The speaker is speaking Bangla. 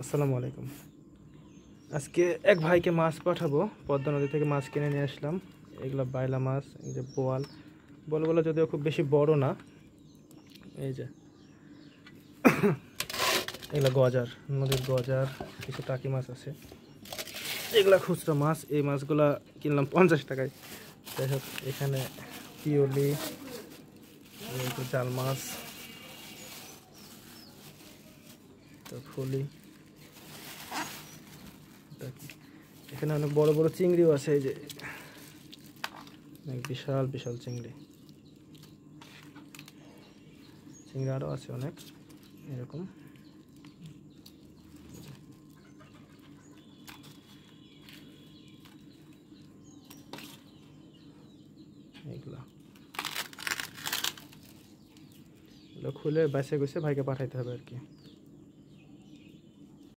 আসসালামু আলাইকুম। আজকে এক ভাইকে মাছ পাঠাবো। পদ্মা নদী থেকে মাছ কিনে নিয়ে আসলাম। এগুলো বাইলা মাছ, এই যে বোয়াল। বোয়ালগুলো যদিও খুব বেশি বড় না। এই যে এগুলো গজার, নদীর গজার। কিছু টাকি মাছ আছে, এগুলা খুচরা মাছ। এই মাছগুলা কিনলাম 50 টাকায়। যাই হোক, এখানে পিওলি, এই যে জাল মাছ, তো ফুলি, এখানে অনেক বড় বড় চিংড়িও আছে। এই যে অনেক বিশাল বিশাল চিংড়ি, চিংড়ি আরও আছে অনেক এরকম। এগুলো খুলে বেছে গুছে ভাইকে পাঠাইতে হবে আর কি।